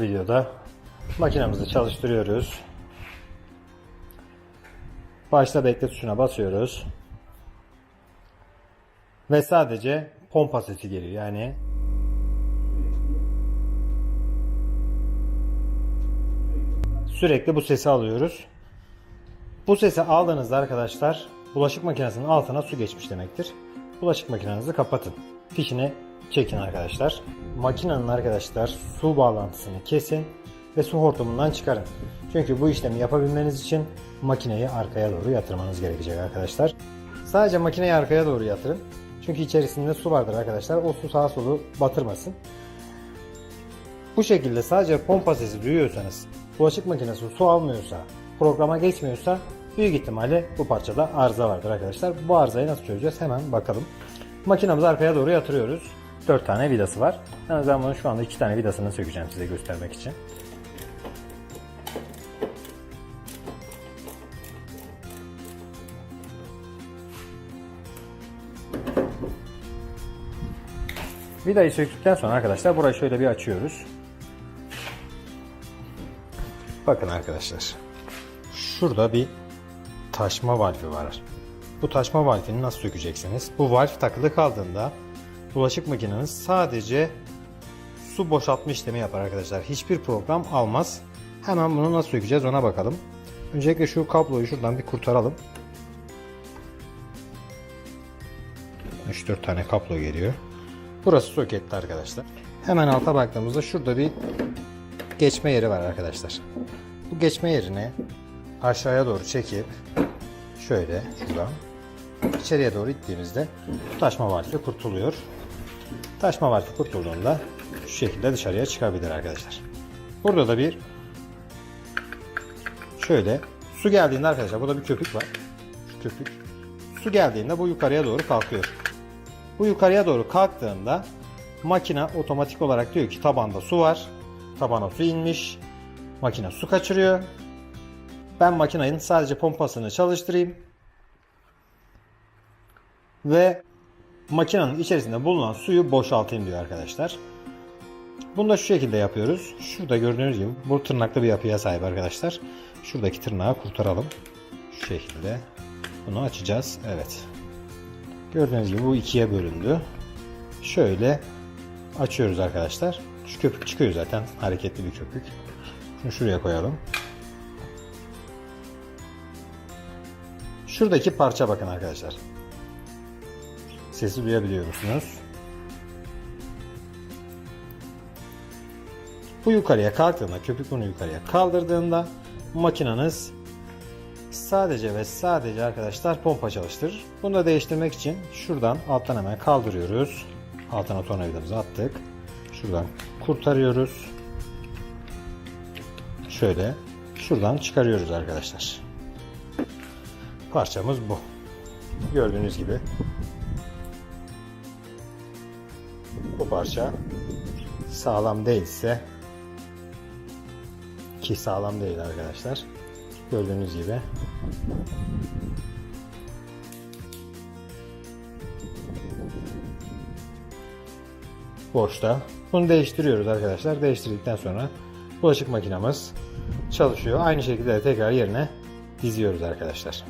Bu videoda makinamızı çalıştırıyoruz. Başta bekle tuşuna basıyoruz. Ve sadece pompa sesi geliyor. Yani sürekli bu sesi alıyoruz. Bu sesi aldığınızda arkadaşlar bulaşık makinesinin altına su geçmiş demektir. Bulaşık makinenizi kapatın. Fişini çekin arkadaşlar. Makinenin arkadaşlar su bağlantısını kesin ve su hortumundan çıkarın. Çünkü bu işlemi yapabilmeniz için makineyi arkaya doğru yatırmanız gerekecek arkadaşlar. Sadece makineyi arkaya doğru yatırın. Çünkü içerisinde su vardır arkadaşlar. O su sağa solu batırmasın. Bu şekilde sadece pompa sesi duyuyorsanız, bulaşık makinesi su almıyorsa, programa geçmiyorsa büyük ihtimalle bu parçada arıza vardır arkadaşlar. Bu arızayı nasıl çözeceğiz? Hemen bakalım. Makinamızı arkaya doğru yatırıyoruz. 4 tane vidası var. Yani ben bunun şu anda 2 tane vidasını sökeceğim size göstermek için. Vidayı söktükten sonra arkadaşlar burayı şöyle bir açıyoruz. Bakın arkadaşlar. Şurada bir taşma valfi var. Bu taşma valfini nasıl sökeceksiniz? Bu valf takılı kaldığında bulaşık makineniz sadece su boşaltma işlemi yapar arkadaşlar. Hiçbir program almaz. Hemen bunu nasıl sökeceğiz ona bakalım. Öncelikle şu kabloyu şuradan bir kurtaralım. 3-4 tane kablo geliyor. Burası soketli arkadaşlar. Hemen alta baktığımızda şurada bir geçme yeri var arkadaşlar. Bu geçme yerine aşağıya doğru çekip şöyle şuradan içeriye doğru ittiğimizde taşma valfi kurtuluyor. Taşma valfi kurtulduğunda şu şekilde dışarıya çıkabilir arkadaşlar. Burada da bir şöyle su geldiğinde arkadaşlar burada bir köpük var. Şu köpük. Su geldiğinde bu yukarıya doğru kalkıyor. Bu yukarıya doğru kalktığında makine otomatik olarak diyor ki tabanda su var. Tabana su inmiş. Makine su kaçırıyor. Ben makinenin sadece pompasını çalıştırayım. Ve makinenin içerisinde bulunan suyu boşaltayım diyor arkadaşlar. Bunu da şu şekilde yapıyoruz. Şurada gördüğünüz gibi bu tırnaklı bir yapıya sahip arkadaşlar. Şuradaki tırnağı kurtaralım. Şu şekilde. Bunu açacağız. Evet. Gördüğünüz gibi bu ikiye bölündü. Şöyle açıyoruz arkadaşlar. Şu köpük çıkıyor zaten. Hareketli bir köpük. Şunu şuraya koyalım. Şuradaki parça bakın arkadaşlar. Sesi duyabiliyor musunuz? Bu yukarıya kalktığında, köpük bunu yukarıya kaldırdığında makineniz sadece ve sadece arkadaşlar pompa çalıştırır. Bunu da değiştirmek için şuradan alttan hemen kaldırıyoruz. Altına tornavidamızı attık. Şuradan kurtarıyoruz. Şöyle şuradan çıkarıyoruz arkadaşlar. Parçamız bu. Gördüğünüz gibi bu parça sağlam değilse, ki sağlam değil arkadaşlar, gördüğünüz gibi boşta. Bunu değiştiriyoruz arkadaşlar. Değiştirdikten sonra bulaşık makinamız çalışıyor. Aynı şekilde de tekrar yerine diziyoruz arkadaşlar.